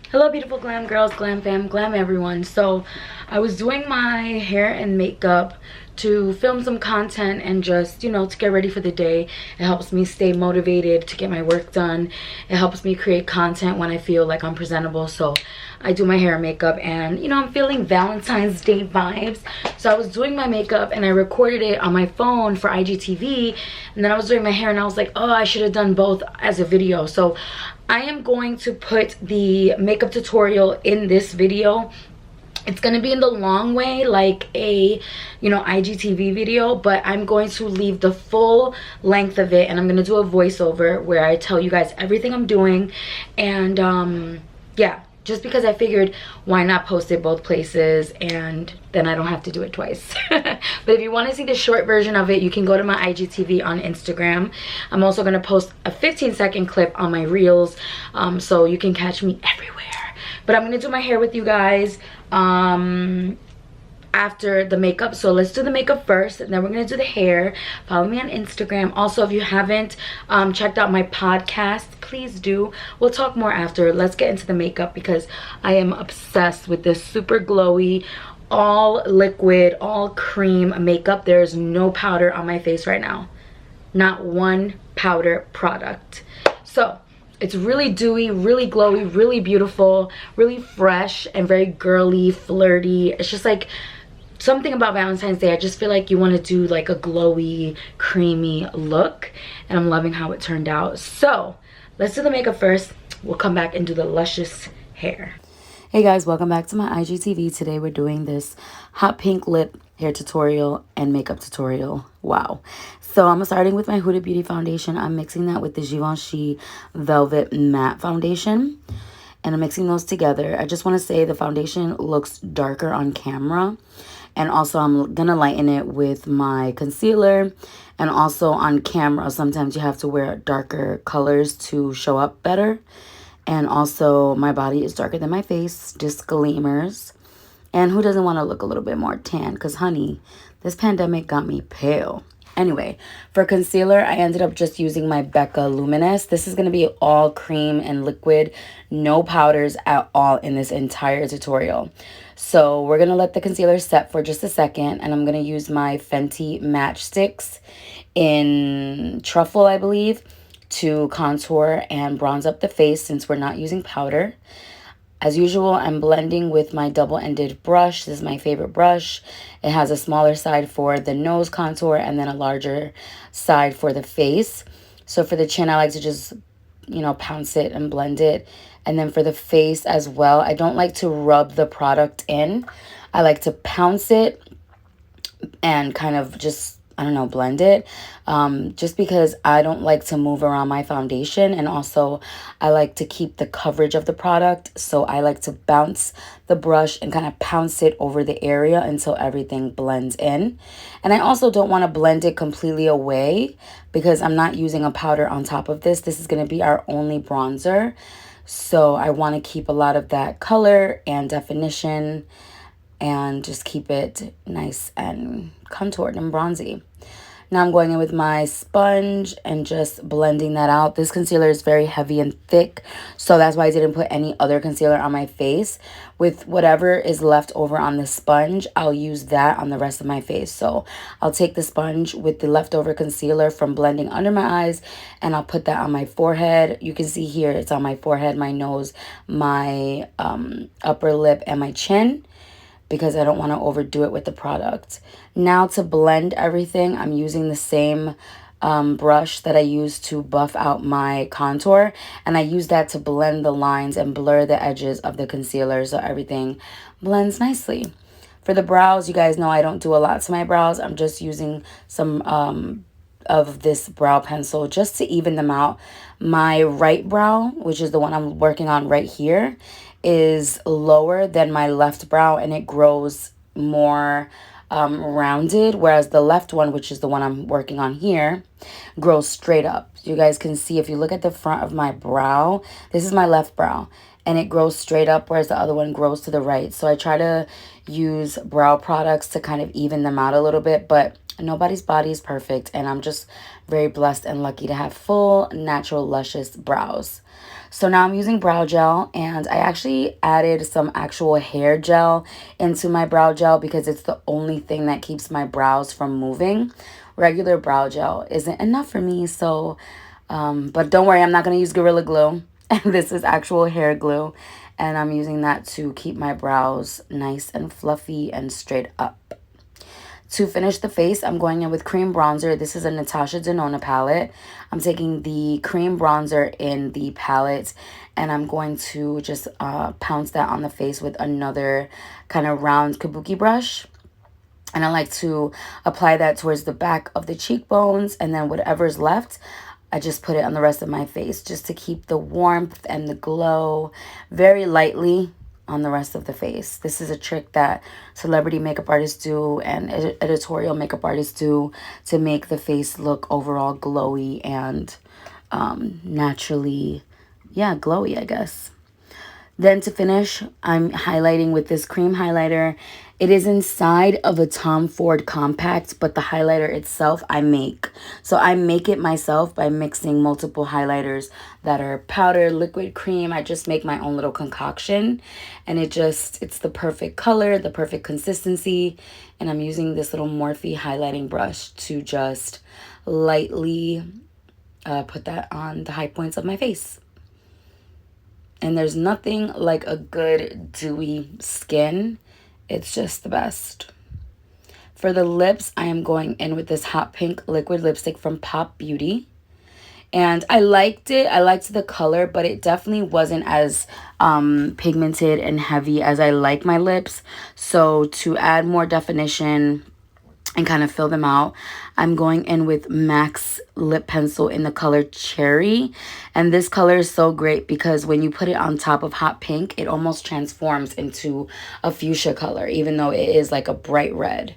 Hello beautiful glam girls, glam fam, glam everyone. So I was doing my hair and makeup to film some content and just, you know, to get ready for the day. It helps me stay motivated to get my work done. It helps me create content when I feel like I'm presentable. So I do my hair and makeup, and you know, I'm feeling Valentine's Day vibes. So I was doing my makeup and I recorded it on my phone for IGTV, and then I was doing my hair and I was like, oh, I should have done both as a video. So I am going to put the makeup tutorial in this video. It's going to be in the long way, like a, you know, IGTV video, but I'm going to leave the full length of it, and I'm going to do a voiceover where I tell you guys everything I'm doing. And yeah, just because I figured why not post it both places, and then I don't have to do it twice. But if you want to see the short version of it, you can go to my IGTV on Instagram. I'm also going to post a 15-second clip on my reels, so you can catch me everywhere. But I'm going to do my hair with you guys after the makeup. So let's do the makeup first, and then we're gonna do the hair. Follow me on Instagram. Also, if you haven't checked out my podcast, please do. We'll talk more after. Let's get into the makeup because I am obsessed with this super glowy, all liquid, all cream makeup. There's no powder on my face right now, not one powder product. So it's really dewy, really glowy, really beautiful, really fresh, and very girly, flirty. It's just like something about Valentine's Day. I just feel like you want to do like a glowy, creamy look, and I'm loving how it turned out. So let's do the makeup first. We'll come back and do the luscious hair. Hey guys, welcome back to my IGTV. Today we're doing this hot pink lip hair tutorial and makeup tutorial. Wow. So I'm starting with my Huda Beauty foundation. I'm mixing that with the Givenchy Velvet Matte Foundation, and I'm mixing those together. I just want to say the foundation looks darker on camera, and also I'm gonna lighten it with my concealer. And also on camera, sometimes you have to wear darker colors to show up better. And also my body is darker than my face, disclaimers. And who doesn't want to look a little bit more tan? Because honey, this pandemic got me pale. Anyway, for concealer, I ended up just using my Becca Luminous. This is going to be all cream and liquid, no powders at all in this entire tutorial. So we're going to let the concealer set for just a second, and I'm going to use my Fenty matchsticks in Truffle, I believe, to contour and bronze up the face since we're not using powder. As usual, I'm blending with my double-ended brush. This is my favorite brush. It has a smaller side for the nose contour and then a larger side for the face. So for the chin, I like to just, you know, pounce it and blend it. And then for the face as well, I don't like to rub the product in. I like to pounce it and kind of just, I don't know, blend it. Just because I don't like to move around my foundation, and also I like to keep the coverage of the product. So I like to bounce the brush and kind of pounce it over the area until everything blends in. And I also don't want to blend it completely away because I'm not using a powder on top of this. This is going to be our only bronzer. So I want to keep a lot of that color and definition and just keep it nice and contoured and bronzy. Now I'm going in with my sponge and just blending that out. This concealer is very heavy and thick, so that's why I didn't put any other concealer on my face. With whatever is left over on the sponge, I'll use that on the rest of my face. So I'll take the sponge with the leftover concealer from blending under my eyes, and I'll put that on my forehead. You can see here it's on my forehead, my nose, my upper lip, and my chin, because I don't want to overdo it with the product. Now to blend everything, I'm using the same brush that I used to buff out my contour, and I use that to blend the lines and blur the edges of the concealer so everything blends nicely. For the brows, you guys know I don't do a lot to my brows. I'm just using some of this brow pencil just to even them out. My right brow, which is the one I'm working on right here, is lower than my left brow, and it grows more rounded, whereas the left one, which is the one I'm working on here, grows straight up. You guys can see if you look at the front of my brow, this is my left brow, and it grows straight up, whereas the other one grows to the right. So I try to use brow products to kind of even them out a little bit, but nobody's body is perfect, and I'm just very blessed and lucky to have full, natural, luscious brows. So now I'm using brow gel, and I actually added some actual hair gel into my brow gel because it's the only thing that keeps my brows from moving. Regular brow gel isn't enough for me, so but don't worry, I'm not going to use Gorilla Glue. This is actual hair glue, and I'm using that to keep my brows nice and fluffy and straight up. To finish the face, I'm going in with cream bronzer. This is a Natasha D palette. I'm taking the cream bronzer in the palette, and I'm going to just pounce that on the face with another kind of round kabuki brush. And I like to apply that towards the back of the cheekbones, and then whatever's left, I just put it on the rest of my face just to keep the warmth and the glow very lightly on the rest of the face. This is a trick that celebrity makeup artists do and editorial makeup artists do to make the face look overall glowy and naturally, yeah, glowy, I guess. Then to finish, I'm highlighting with this cream highlighter. It is inside of a Tom Ford compact, but the highlighter itself I make. So I make it myself by mixing multiple highlighters that are powder, liquid, cream. I just make my own little concoction, and it's the perfect color, the perfect consistency. And I'm using this little Morphe highlighting brush to just lightly put that on the high points of my face. And there's nothing like a good dewy skin. It's just the best. For the lips, I am going in with this hot pink liquid lipstick from Pop Beauty. And I liked it. I liked the color, but it definitely wasn't as pigmented and heavy as I like my lips. So to add more definition and kind of fill them out, I'm going in with MAC's lip pencil in the color Cherry. And this color is so great because when you put it on top of hot pink, it almost transforms into a fuchsia color, even though it is like a bright red.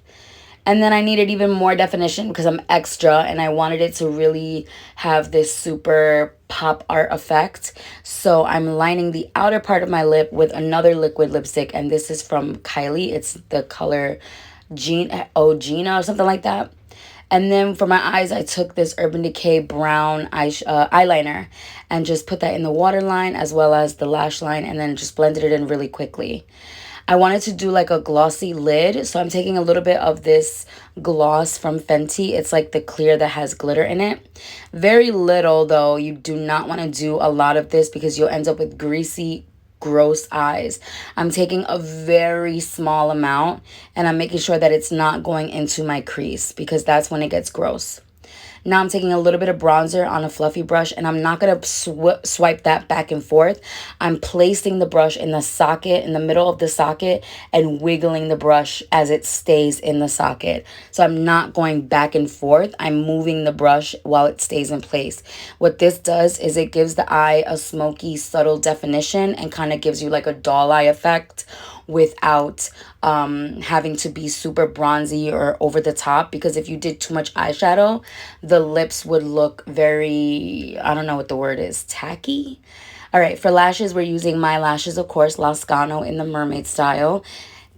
And then I needed even more definition because I'm extra and I wanted it to really have this super pop art effect. So I'm lining the outer part of my lip with another liquid lipstick, and this is from Kylie. It's the color Gina or something like that. And then for my eyes, I took this Urban Decay brown eyeliner and just put that in the waterline as well as the lash line, and then just blended it in really quickly. I wanted to do like a glossy lid, so I'm taking a little bit of this gloss from Fenty. It's like the clear that has glitter in it. Very little though. You do not want to do a lot of this because you'll end up with greasy, gross eyes. I'm taking a very small amount, and I'm making sure that it's not going into my crease because that's when it gets gross. Now I'm taking a little bit of bronzer on a fluffy brush, and I'm not going to swipe that back and forth. I'm placing the brush in the socket, in the middle of the socket, and wiggling the brush as it stays in the socket. So I'm not going back and forth. I'm moving the brush while it stays in place. What this does is it gives the eye a smoky, subtle definition and kind of gives you like a doll eye effect without having to be super bronzy or over the top, because if you did too much eyeshadow, the lips would look very, I don't know what the word is, tacky. All right, for lashes, we're using my lashes, of course, Lascano in the mermaid style.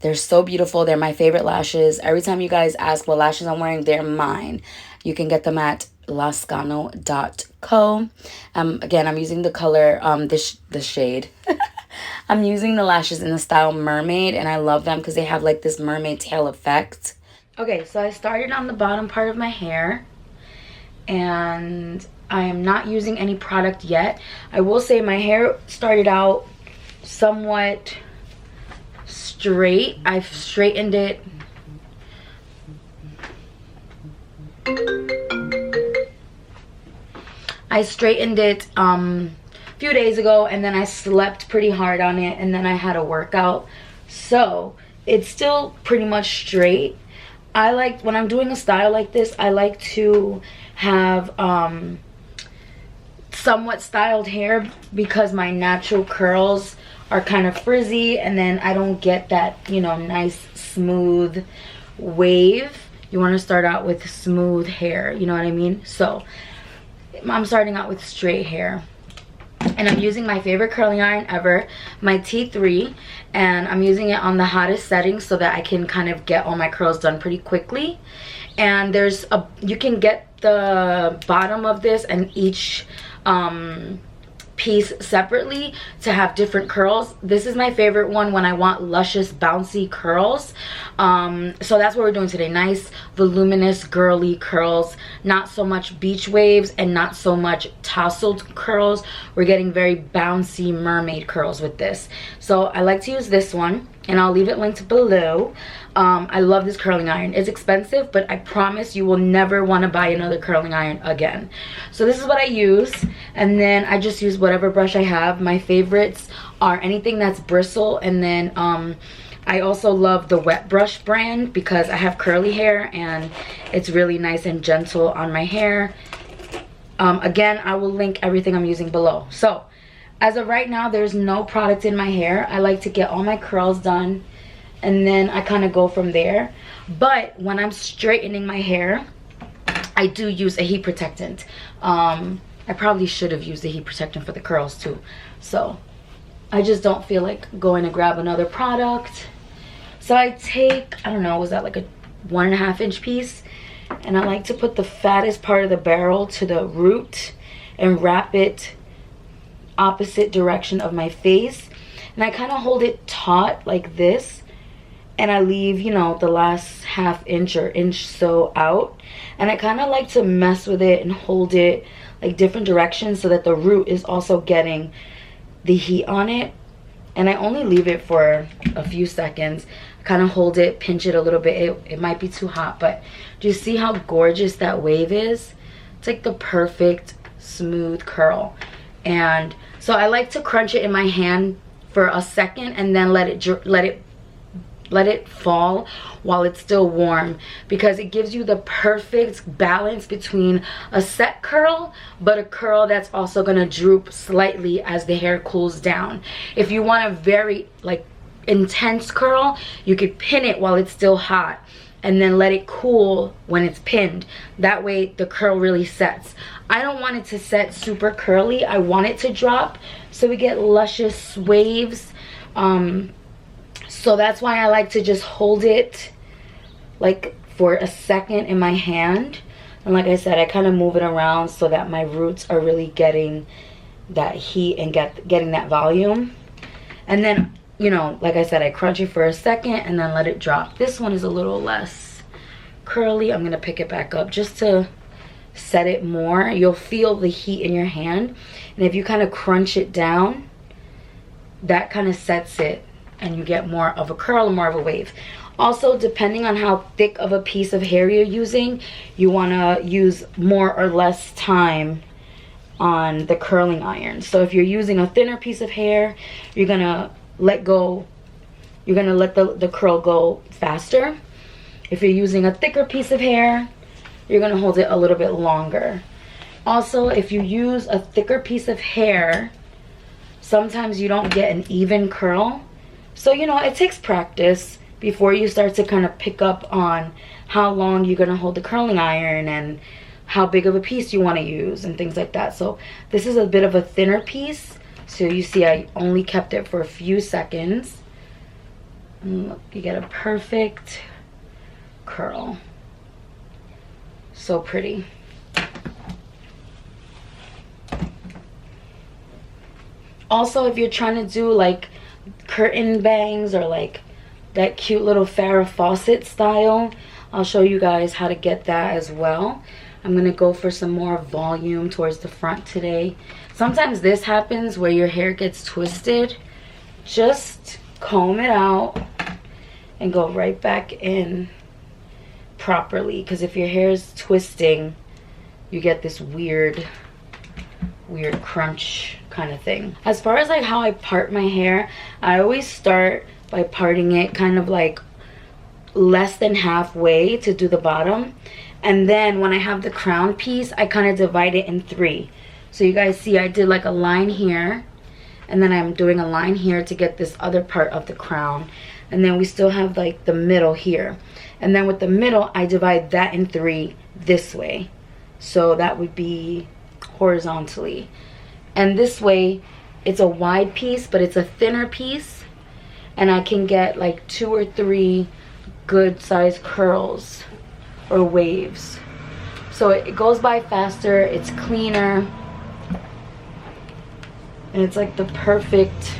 They're so beautiful. They're my favorite lashes. Every time you guys ask what lashes I'm wearing, they're mine. You can get them at lascano.co. Again, I'm using the color, the shade. I'm using the lashes in the style mermaid, and I love them because they have like this mermaid tail effect. Okay, so I started on the bottom part of my hair, and I am not using any product yet. I will say my hair started out somewhat straight. I've straightened it. I straightened it few days ago, and then I slept pretty hard on it, and then I had a workout, so it's still pretty much straight. I like, when I'm doing a style like this, I like to have somewhat styled hair because my natural curls are kind of frizzy, and then I don't get that, you know, nice smooth wave. You want to start out with smooth hair, you know what I mean? So I'm starting out with straight hair. And I'm using my favorite curling iron ever, my T3, and I'm using it on the hottest setting so that I can kind of get all my curls done pretty quickly. And there's a, you can get the bottom of this and each piece separately to have different curls. This is my favorite one when I want luscious bouncy curls. So that's what we're doing today. Nice voluminous girly curls, not so much beach waves and not so much tousled curls. We're getting very bouncy mermaid curls with this. So I like to use this one, and I'll leave it linked below. I love this curling iron. It's expensive, but I promise you will never want to buy another curling iron again. So this is what I use, and then I just use whatever brush I have. My favorites are anything that's bristle, and then I also love the Wet Brush brand because I have curly hair and it's really nice and gentle on my hair. Again, I will link everything I'm using below. So as of right now, there's no product in my hair. I like to get all my curls done, and then I kind of go from there. But when I'm straightening my hair, I do use a heat protectant. I probably should have used a heat protectant for the curls too. So I just don't feel like going to grab another product. So I take, I don't know, was that like a 1.5 inch piece? And I like to put the fattest part of the barrel to the root and wrap it opposite direction of my face. And I kind of hold it taut like this. And I leave, you know, the last 1/2 inch or inch so out. And I kind of like to mess with it and hold it like different directions so that the root is also getting the heat on it. And I only leave it for a few seconds. Kind of hold it, pinch it a little bit. It might be too hot, but do you see how gorgeous that wave is? It's like the perfect smooth curl. And so I like to crunch it in my hand for a second and then let it fall while it's still warm, because it gives you the perfect balance between a set curl but a curl that's also going to droop slightly as the hair cools down. If you want a very like intense curl, you could pin it while it's still hot and then let it cool when it's pinned. That way the curl really sets. I don't want it to set super curly. I want it to drop so we get luscious waves. So that's why I like to just hold it like for a second in my hand. And like I said, I kind of move it around so that my roots are really getting that heat and getting that volume. And then, you know, like I said, I crunch it for a second and then let it drop. This one is a little less curly. I'm going to pick it back up just to set it more. You'll feel the heat in your hand. And if you kind of crunch it down, that kind of sets it and you get more of a curl and more of a wave. Also, depending on how thick of a piece of hair you're using, you want to use more or less time on the curling iron. So if you're using a thinner piece of hair, you're going to let go, you're going to let the curl go faster. If you're using a thicker piece of hair, you're going to hold it a little bit longer. Also, if you use a thicker piece of hair, sometimes you don't get an even curl. So, you know, it takes practice before you start to kind of pick up on how long you're going to hold the curling iron and how big of a piece you want to use and things like that. So this is a bit of a thinner piece. So you see I only kept it for a few seconds. And look, you get a perfect curl. So pretty. Also, if you're trying to do like curtain bangs or like that cute little Farrah Fawcett style, I'll show you guys how to get that as well. I'm gonna go for some more volume towards the front today. Sometimes this happens where your hair gets twisted. Just comb it out and go right back in properly, because if your hair is twisting, you get this weird crunch kind of thing. As far as like how I part my hair, I always start by parting it kind of like less than halfway to do the bottom, and then when I have the crown piece, I kind of divide it in 3. So you guys see I did like a line here, and then I'm doing a line here to get this other part of the crown, and then we still have like the middle here, and then with the middle I divide that in 3 this way, so that would be horizontally. And this way it's a wide piece but it's a thinner piece, and I can get like 2 or 3 good size curls or waves. So it goes by faster, it's cleaner. And it's like the perfect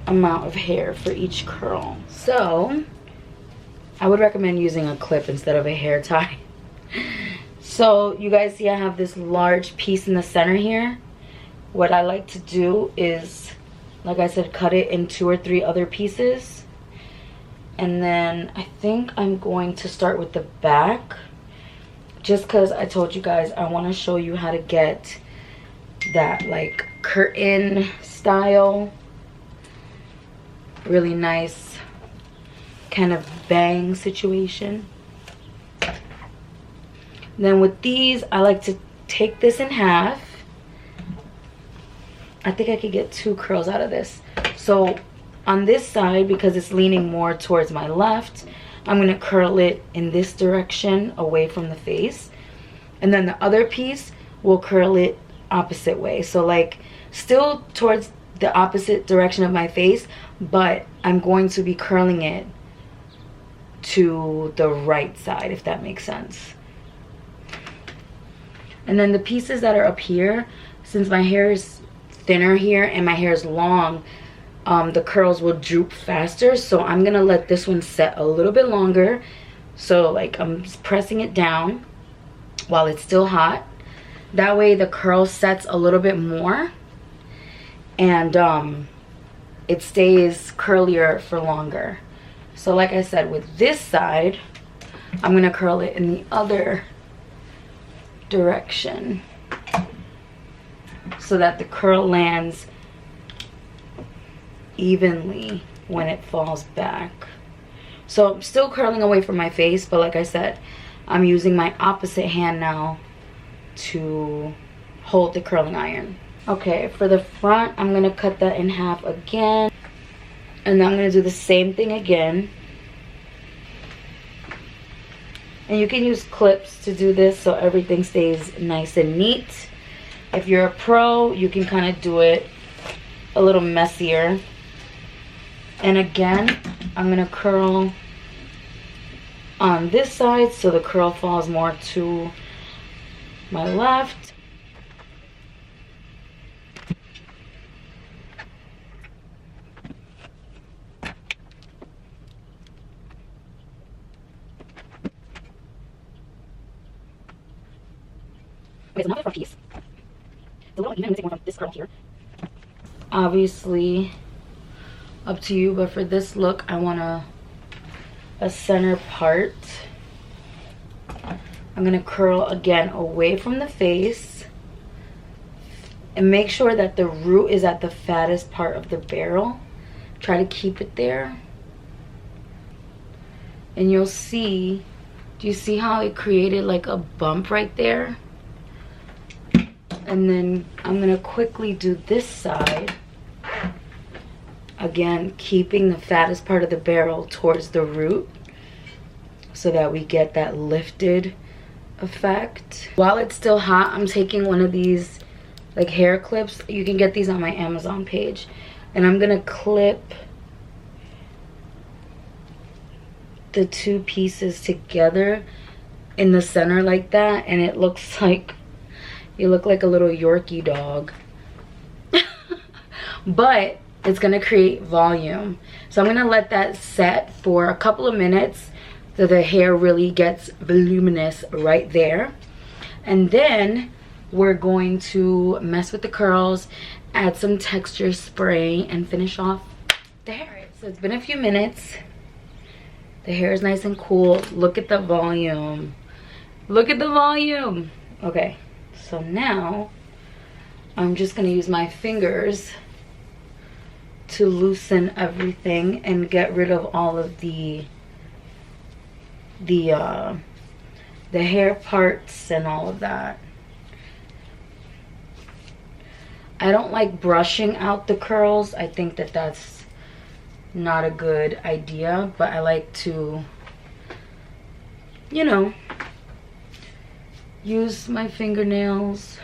amount of hair for each curl. So I would recommend using a clip instead of a hair tie. So you guys see I have this large piece in the center here. What I like to do is, like I said, cut it in 2 or 3 other pieces. And then I think I'm going to start with the back, just because I told you guys I want to show you how to get that like curtain style, really nice kind of bang situation. Then with these, I like to take this in half. I think I could get 2 curls out of this. So on this side, because it's leaning more towards my left, I'm going to curl it in this direction away from the face. And then the other piece, we'll curl it opposite way. So like still towards the opposite direction of my face, but I'm going to be curling it to the right side, if that makes sense. And then the pieces that are up here, since my hair is thinner here and my hair is long, the curls will droop faster. So I'm gonna let this one set a little bit longer. So like I'm just pressing it down while it's still hot. That way the curl sets a little bit more and it stays curlier for longer. So like I said, with this side, I'm gonna curl it in the other direction so that the curl lands evenly when it falls back. So I'm still curling away from my face, but like I said, I'm using my opposite hand now to hold the curling iron. Okay, for the front, I'm gonna cut that in half again, and then I'm gonna do the same thing again. And you can use clips to do this so everything stays nice and neat. If you're a pro, you can kind of do it a little messier. And again, I'm gonna curl on this side so the curl falls more to my left. Okay, so now the front piece. It's a little even. I'm gonna take more from this curl here. Obviously, up to you, but for this look, I want a center part. I'm gonna curl again away from the face and make sure that the root is at the fattest part of the barrel. Try to keep it there. And you'll see, do you see how it created like a bump right there? And then I'm gonna quickly do this side. Again, keeping the fattest part of the barrel towards the root so that we get that lifted effect. While it's still hot, I'm taking one of these like hair clips. You can get these on my Amazon page. And I'm gonna clip the 2 pieces together in the center like that, and it looks like you look like a little Yorkie dog. But it's gonna create volume. So I'm gonna let that set for a couple of minutes so the hair really gets voluminous right there. And then we're going to mess with the curls, add some texture spray, and finish off the hair. So it's been a few minutes. The hair is nice and cool. Look at the volume. Look at the volume. Okay, so now I'm just gonna use my fingers to loosen everything and get rid of all of the hair parts and all of that. I don't like brushing out the curls. I think that that's not a good idea, but I like to, you know, use my fingernails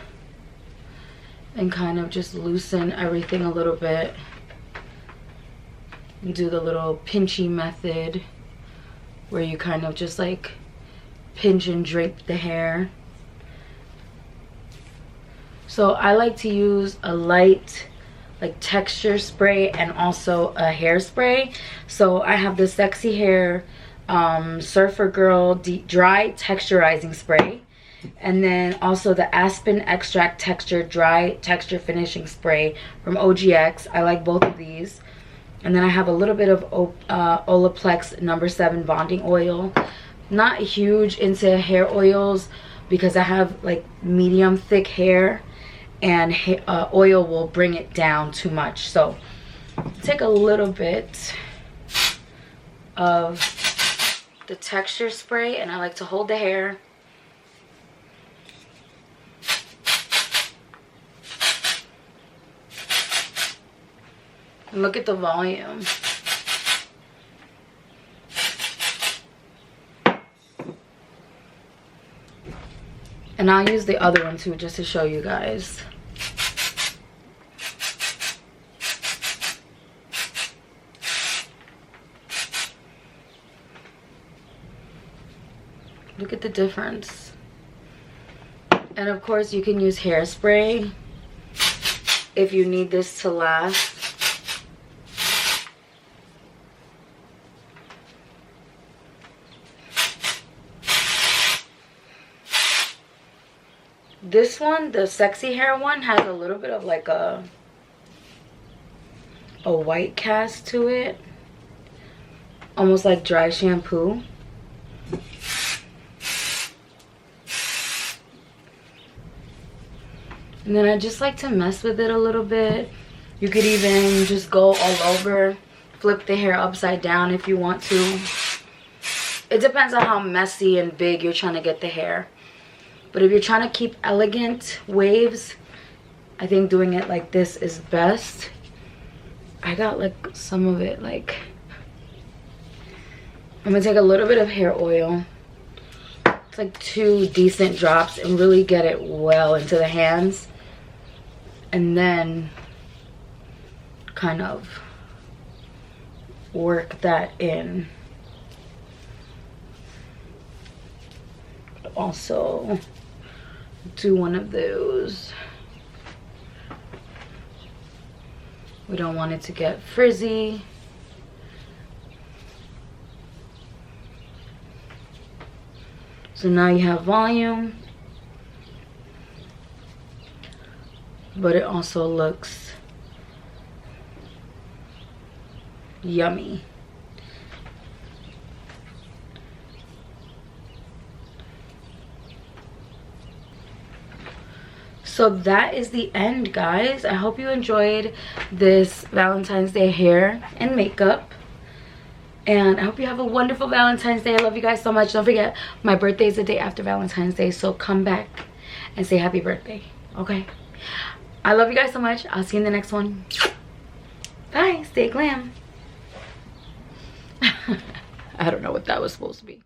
and kind of just loosen everything a little bit. And do the little pinchy method where you kind of just like pinch and drape the hair. So So I like to use a light like texture spray and also a hairspray. So I have the Sexy Hair Surfer Girl dry texturizing spray, and then also the Aspen Extract Texture dry texture finishing spray from OGX. I like both of these. And then I have a little bit of Olaplex No. 7 bonding oil. Not huge into hair oils because I have like medium thick hair, and oil will bring it down too much. So take a little bit of the texture spray, and I like to hold the hair. And look at the volume. And I'll use the other one too, just to show you guys. Look at the difference. And of course you can use hairspray if you need this to last. This one, the Sexy Hair one, has a little bit of like a white cast to it, almost like dry shampoo. And then I just like to mess with it a little bit. You could even just go all over, flip the hair upside down if you want to. It depends on how messy and big you're trying to get the hair. But if you're trying to keep elegant waves, I think doing it like this is best. I got like some of it, like, I'm gonna take a little bit of hair oil. It's like 2 decent drops, and really get it well into the hands. And then kind of work that in. Also do one of those. We don't want it to get frizzy. So now you have volume, but it also looks yummy. So that is the end, guys. I hope you enjoyed this Valentine's Day hair and makeup. And I hope you have a wonderful Valentine's Day. I love you guys so much. Don't forget, my birthday is the day after Valentine's Day. So come back and say happy birthday, okay? I love you guys so much. I'll see you in the next one. Bye. Stay glam. I don't know what that was supposed to be.